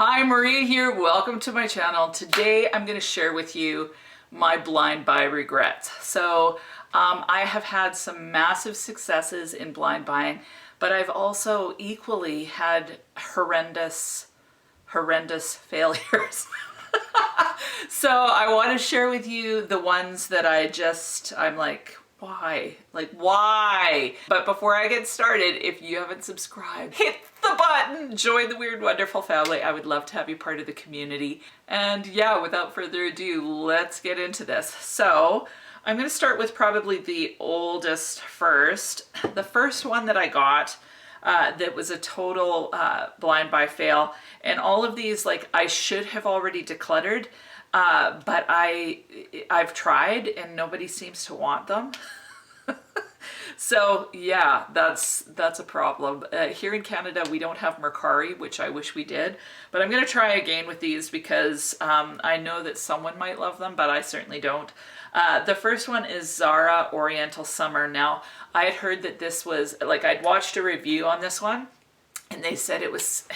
Hi, Maria here. Welcome to my channel. Today I'm going to share with you my blind buy regrets. I have had some massive successes in blind buying, but I've also equally had horrendous failures. So I want to share with you the ones that I'm like, why? Like, why? But before I get started, if you haven't subscribed, hit the button, join the Weird Wonderful family. I would love to have you part of the community. And yeah, without further ado, let's get into this. So I'm going to start with probably the oldest first. The first one that I got that was a total blind buy fail. And all of these, like, I should have already decluttered, but I've tried and nobody seems to want them. So yeah, that's a problem. Here in Canada, we don't have Mercari, which I wish we did, but I'm going to try again with these because I know that someone might love them, but I certainly don't. The first one is Zara Oriental Summer. Now, I had heard that this was, like, I'd watched a review on this one, and they said it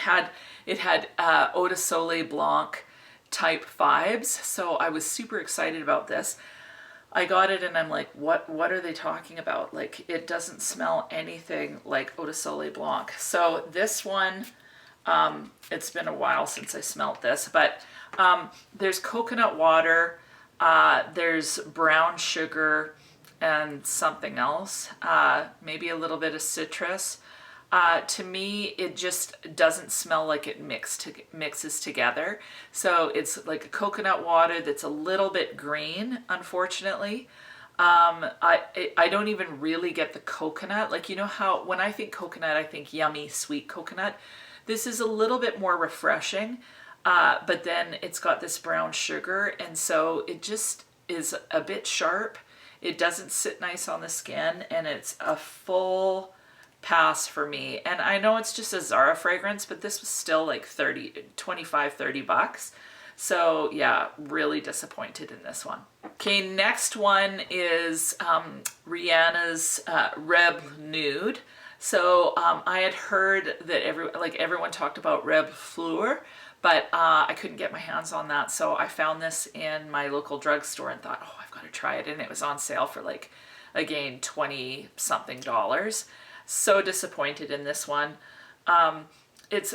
had Eau de Soleil Blanc type vibes, so I was super excited about this. I got it and I'm like, what are they talking about? Like, it doesn't smell anything like Eau de Soleil Blanc. So this one, it's been a while since I smelled this, but there's coconut water, there's brown sugar and something else, maybe a little bit of citrus. To me, it just doesn't smell like it mixes together. So it's like a coconut water that's a little bit green, unfortunately. I don't even really get the coconut. Like, you know how when I think coconut, I think yummy, sweet coconut. This is a little bit more refreshing, but then it's got this brown sugar, and so it just is a bit sharp. It doesn't sit nice on the skin, and it's a full pass for me. And I know it's just a Zara fragrance, but this was still like 30 bucks. So yeah, really disappointed in this one. Okay, next one is Rihanna's Reb'l Nude. So I had heard that everyone talked about Reb'l, but I couldn't get my hands on that. So I found this in my local drugstore and thought, oh, I've got to try it. And it was on sale for, like, again, 20 something dollars. So disappointed in this one. It's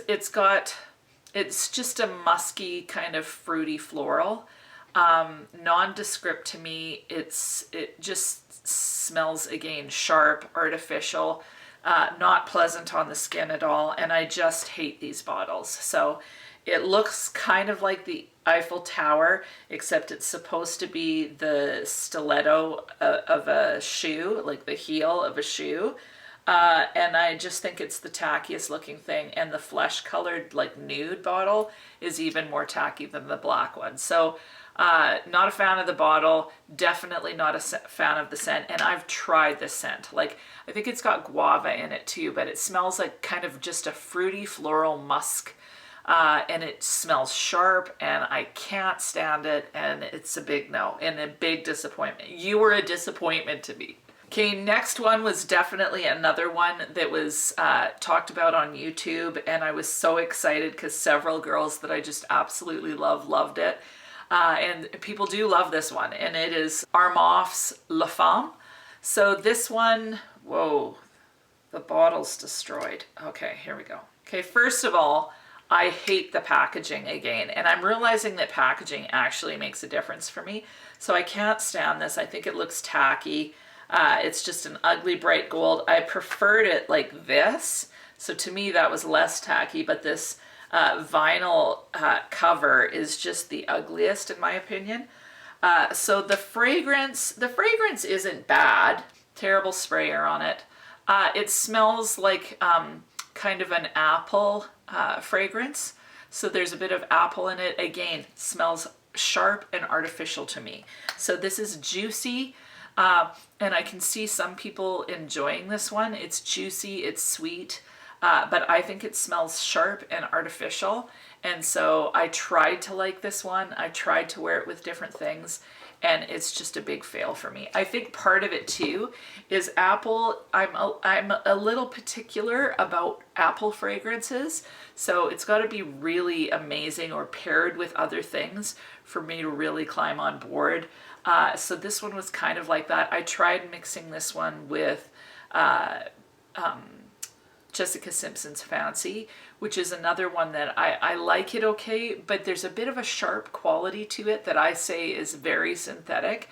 just a musky kind of fruity floral, nondescript to me. It just smells, again, sharp, artificial, not pleasant on the skin at all, and I just hate these bottles. So it looks kind of like the Eiffel Tower, except it's supposed to be the stiletto of a shoe, like the heel of a shoe. And I just think it's the tackiest looking thing, and the flesh colored, like, nude bottle is even more tacky than the black one. So not a fan of the bottle, definitely not a fan of the scent, and I've tried this scent. Like, I think it's got guava in it too, but it smells like kind of just a fruity floral musk, and it smells sharp, and I can't stand it, and it's a big no and a big disappointment. You were a disappointment to me. Okay, next one was definitely another one that was talked about on YouTube, and I was so excited because several girls that I just absolutely loved it. And people do love this one, and it is Armaf's Femme. So this one, whoa, the bottle's destroyed. Okay, here we go. Okay, first of all, I hate the packaging again, and I'm realizing that packaging actually makes a difference for me. So I can't stand this. I think it looks tacky. It's just an ugly bright gold. I preferred it like this. So to me that was less tacky, but this vinyl cover is just the ugliest in my opinion. So the fragrance isn't bad. Terrible sprayer on it. It smells like kind of an apple fragrance. So there's a bit of apple in it. Again, smells sharp and artificial to me. So this is juicy. And I can see some people enjoying this one. It's juicy, it's sweet, but I think it smells sharp and artificial. And so I tried to like this one. I tried to wear it with different things, and it's just a big fail for me. I think part of it too is Apple. I'm a little particular about Apple fragrances, so it's got to be really amazing or paired with other things for me to really climb on board. So this one was kind of like that. I tried mixing this one with Jessica Simpson's Fancy, which is another one that I like it okay, but there's a bit of a sharp quality to it that I say is very synthetic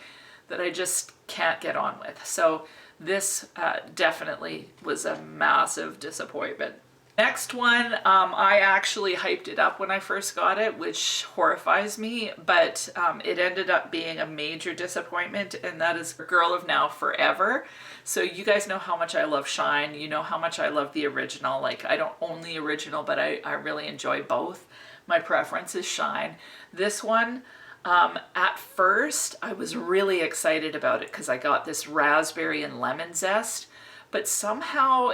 that I just can't get on with. So this definitely was a massive disappointment. Next one, I actually hyped it up when I first got it, which horrifies me, but it ended up being a major disappointment, and that is Girl of Now Forever. So you guys know how much I love Shine. You know how much I love the original. Like, I don't own the original, but I really enjoy both. My preference is Shine. This one, at first, I was really excited about it because I got this raspberry and lemon zest, but somehow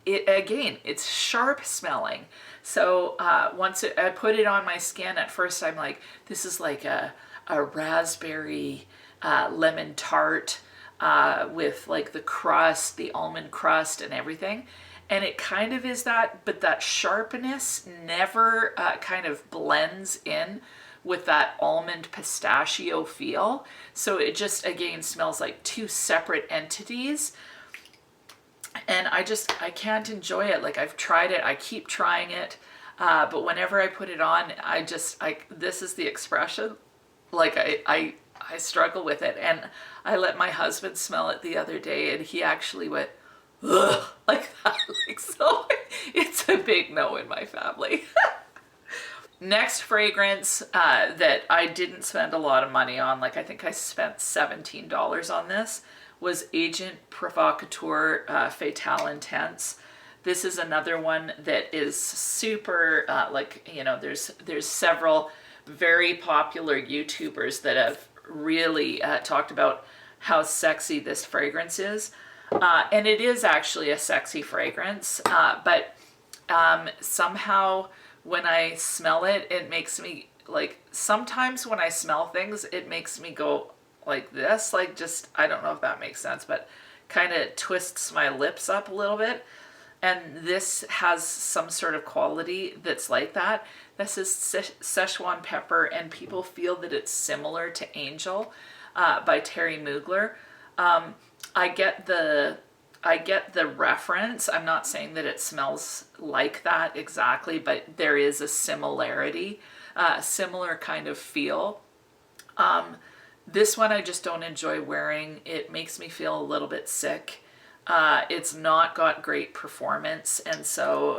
again, it's sharp smelling. So once I put it on my skin, at first I'm like, this is like a raspberry lemon tart with like the crust, the almond crust and everything. And it kind of is that, but that sharpness never kind of blends in with that almond pistachio feel. So it just, again, smells like two separate entities. And I can't enjoy it. Like, I've tried it, I keep trying it, but whenever I put it on, this is the expression. Like, I struggle with it. And I let my husband smell it the other day, and he actually went, ugh, like that. Like, so it's a big no in my family. Next fragrance that I didn't spend a lot of money on, like I think I spent $17 on this, was Agent Provocateur Fatale Intense. This is another one that is super, like, you know, there's several very popular YouTubers that have really talked about how sexy this fragrance is. And it is actually a sexy fragrance, but somehow when I smell it, it makes me, like, sometimes when I smell things, it makes me go like this, like, just, I don't know if that makes sense, but kind of twists my lips up a little bit. And this has some sort of quality that's like that. This is Szechuan pepper, and people feel that it's similar to Angel by Terry Mugler. I get the reference. I'm not saying that it smells like that exactly, but there is a similarity, similar kind of feel. This one I just don't enjoy wearing. It makes me feel a little bit sick. It's not got great performance, and so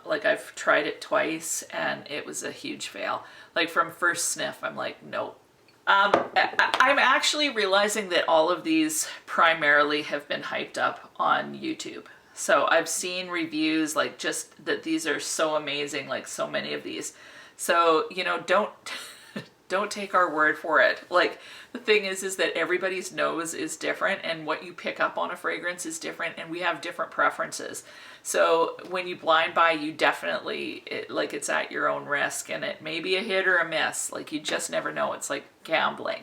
like, I've tried it twice and it was a huge fail. Like, from first sniff, I'm like, nope. I'm actually realizing that all of these primarily have been hyped up on YouTube. So I've seen reviews, like, just that these are so amazing, like so many of these. So, you know, don't take our word for it. Like, the thing is that everybody's nose is different, and what you pick up on a fragrance is different, and we have different preferences. So when you blind buy, you definitely, it's at your own risk, and it may be a hit or a miss. Like, you just never know. It's like gambling.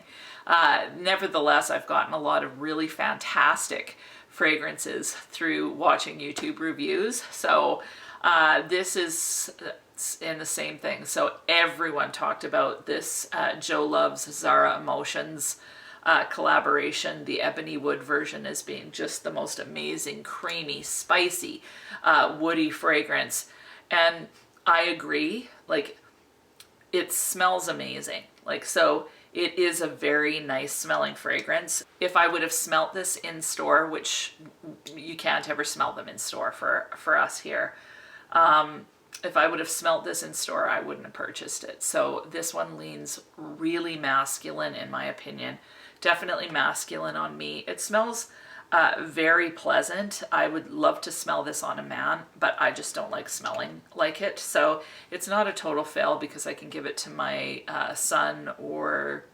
Nevertheless, I've gotten a lot of really fantastic fragrances through watching YouTube reviews. So this is in the same thing. So everyone talked about this Joe Loves Zara Emotions collaboration, the Ebony Wood version, as being just the most amazing, creamy, spicy, woody fragrance. And I agree, like, it smells amazing. Like, so it is a very nice smelling fragrance. If I would have smelt this in store, which you can't ever smell them in store for us here, if I would have smelt this in store, I wouldn't have purchased it. So this one leans really masculine, in my opinion. Definitely masculine on me. It smells very pleasant. I would love to smell this on a man, but I just don't like smelling like it. So it's not a total fail, because I can give it to my son or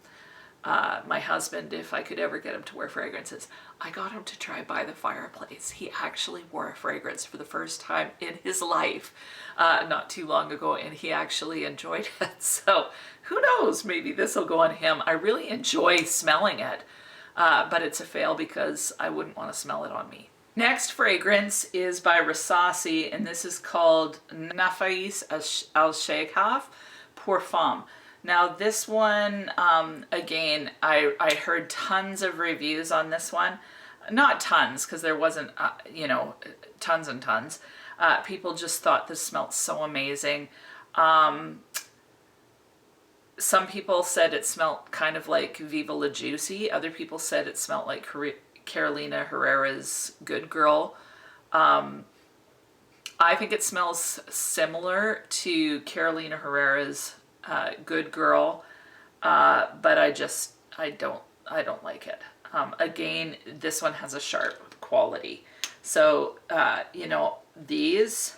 my husband, if I could ever get him to wear fragrances, I got him to try By the Fireplace. He actually wore a fragrance for the first time in his life not too long ago, and he actually enjoyed it. So who knows, maybe this will go on him. I really enjoy smelling it, but it's a fail because I wouldn't want to smell it on me. Next fragrance is by Rasasi, and this is called Nafaeis al Shaghaff pour Femme. Now this one, again, I heard tons of reviews on this one. Not tons, because there wasn't, you know, tons and tons. People just thought this smelled so amazing. Some people said it smelled kind of like Viva La Juicy. Other people said it smelled like Carolina Herrera's Good Girl. I think it smells similar to Carolina Herrera's Good Girl, but I don't like it. Again, this one has a sharp quality. So, you know, these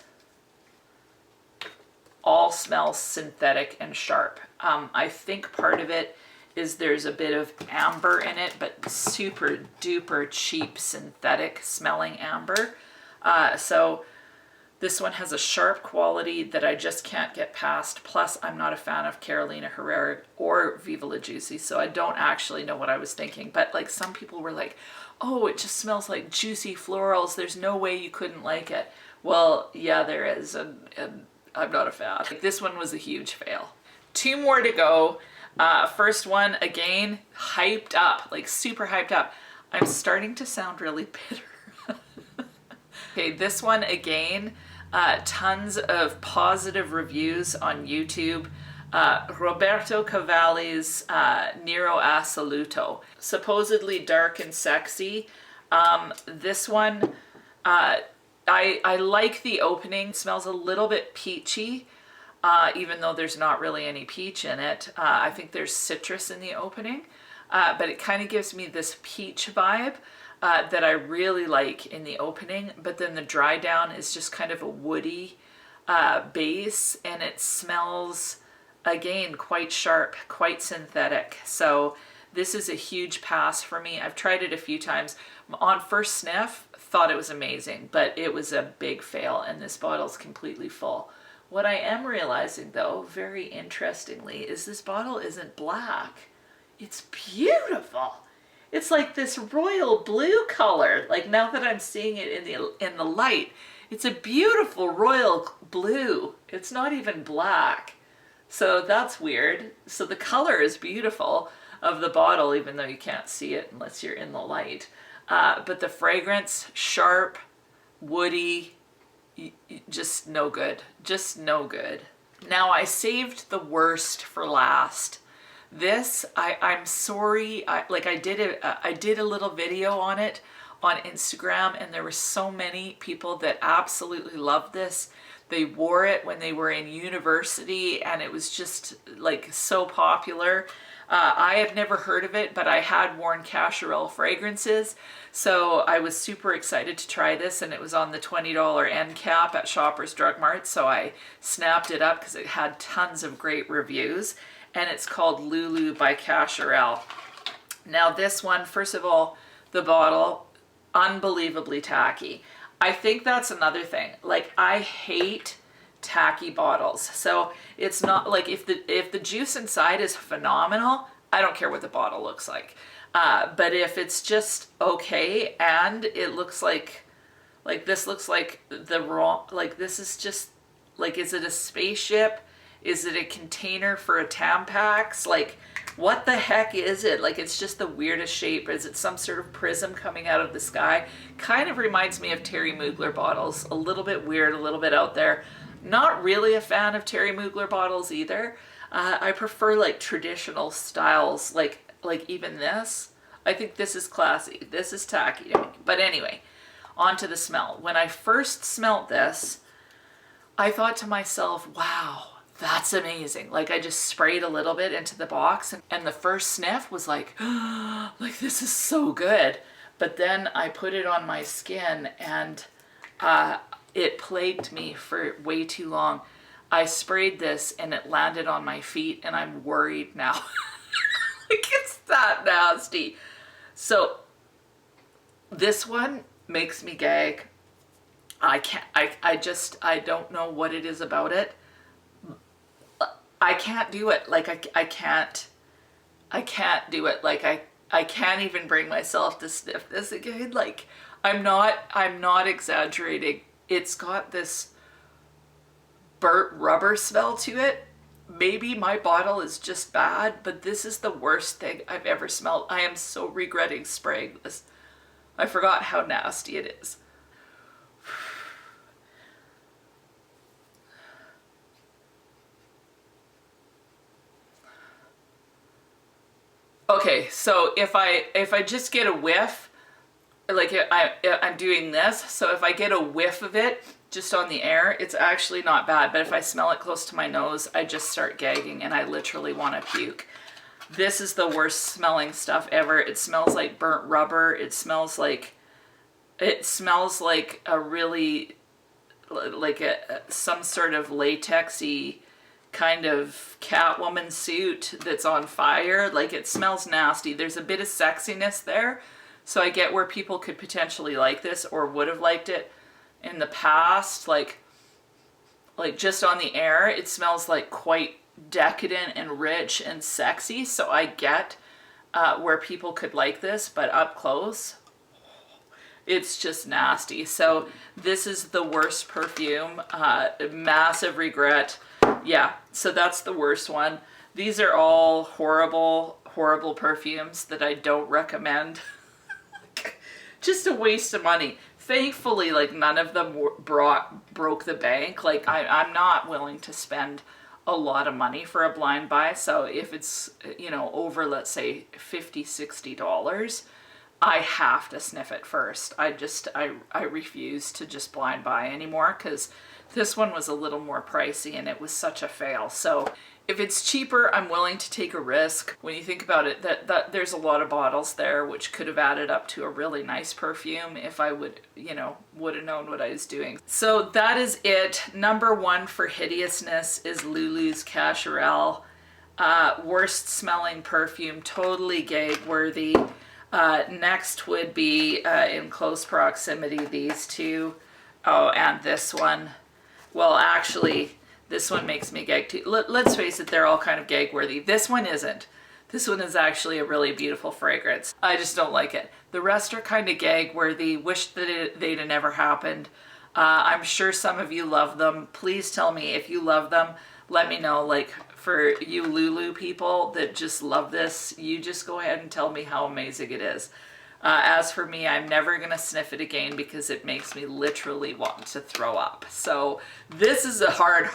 all smell synthetic and sharp. I think part of it is there's a bit of amber in it, but super duper cheap synthetic smelling amber. So this one has a sharp quality that I just can't get past. Plus, I'm not a fan of Carolina Herrera or Viva La Juicy, so I don't actually know what I was thinking. But like some people were like, oh, it just smells like juicy florals. There's no way you couldn't like it. Well, yeah, there is, and I'm not a fan. This one was a huge fail. 2 more to go. First one, again, hyped up, like super hyped up. I'm starting to sound really bitter. Okay, this one again, tons of positive reviews on YouTube. Roberto Cavali's Nero Assoluto. Supposedly dark and sexy. This one, I like the opening. It smells a little bit peachy, even though there's not really any peach in it. I think there's citrus in the opening, but it kind of gives me this peach vibe that I really like in the opening. But then the dry down is just kind of a woody base, and it smells, again, quite sharp, quite synthetic. So this is a huge pass for me. I've tried it a few times. On first sniff, thought it was amazing, but it was a big fail, and this bottle's completely full. What I am realizing, though, very interestingly, is this bottle isn't black. It's beautiful. It's like this royal blue color. Like, now that I'm seeing it in the light, it's a beautiful royal blue. It's not even black. So that's weird. So the color is beautiful of the bottle, even though you can't see it unless you're in the light. But the fragrance, sharp, woody, just no good. Just no good. Now, I saved the worst for last. This, I'm sorry, I did a little video on it on Instagram, and there were so many people that absolutely loved this. They wore it when they were in university, and it was just like so popular. I had never heard of it, but I had worn Cacharel fragrances, so I was super excited to try this, and it was on the $20 end cap at Shoppers Drug Mart, so I snapped it up because it had tons of great reviews, and it's called Lulu by Cacharel. Now this one, first of all, the bottle, unbelievably tacky. I think that's another thing. Like, I hate tacky bottles. So it's not like, if the juice inside is phenomenal, I don't care what the bottle looks like. But if it's just okay, and it looks like this looks like the wrong, like this is just, like, is it a spaceship? Is it a container for a Tampax? Like, what the heck is it? Like, it's just the weirdest shape. Is it some sort of prism coming out of the sky? Kind of reminds me of Terry Mugler bottles. A little bit weird, a little bit out there. Not really a fan of Terry Mugler bottles either. I prefer like traditional styles, like even this. I think this is classy. This is tacky to me. But anyway, on to the smell. When I first smelled this, I thought to myself, wow, that's amazing. Like, I just sprayed a little bit into the box, and the first sniff was like, like, this is so good. But then I put it on my skin, and it plagued me for way too long. I sprayed this and it landed on my feet, and I'm worried now. Like, that nasty. So this one makes me gag. I can't, I don't know what it is about it. I can't do it. Like, I can't do it. Like, I can't even bring myself to sniff this again. Like, I'm not exaggerating. It's got this burnt rubber smell to it. Maybe my bottle is just bad, but this is the worst thing I've ever smelled. I am so regretting spraying this. I forgot how nasty it is. Okay, so if I just get a whiff, like I'm doing this, so if I get a whiff of it just on the air, it's actually not bad, but if I smell it close to my nose, I just start gagging and I literally want to puke. This is the worst smelling stuff ever. It smells like burnt rubber. It smells like a really, like some sort of latexy kind of Catwoman suit that's on fire. Like, it smells nasty. There's a bit of sexiness there, so I get where people could potentially like this or would have liked it in the past. Like just on the air, it smells like quite decadent and rich and sexy, so I get where people could like this, but up close, it's just nasty. So this is the worst perfume. Massive regret. Yeah, so that's the worst one. These are all horrible, horrible perfumes that I don't recommend. Just a waste of money. Thankfully, like, none of them broke the bank. Like, I'm not willing to spend a lot of money for a blind buy. So if it's, you know, over, let's say, $50, $60, I have to sniff it first. I refuse to just blind buy anymore, because this one was a little more pricey and it was such a fail. So if it's cheaper, I'm willing to take a risk. When you think about it, that there's a lot of bottles there which could have added up to a really nice perfume if I would have known what I was doing. So that is it. Number one for hideousness is Lulu's Cacharel. Worst smelling perfume, totally gag worthy. Next would be in close proximity, these two. Oh, and this one. Well, actually, this one makes me gag too. Let's face it, they're all kind of gag worthy. This one isn't. This one is actually a really beautiful fragrance. I just don't like it. The rest are kind of gag worthy. Wish that they'd have never happened. I'm sure some of you love them. Please tell me if you love them. Let me know. Like, for you Lulu people that just love this, you just go ahead and tell me how amazing it is. As for me, I'm never going to sniff it again because it makes me literally want to throw up. So this is a hard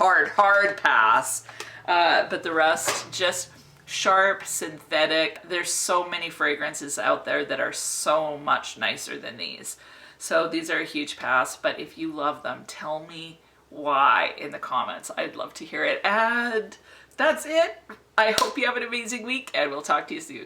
pass. But the rest, just sharp, synthetic. There's so many fragrances out there that are so much nicer than these. So these are a huge pass, but if you love them, tell me why in the comments. I'd love to hear it. And that's it. I hope you have an amazing week, and we'll talk to you soon.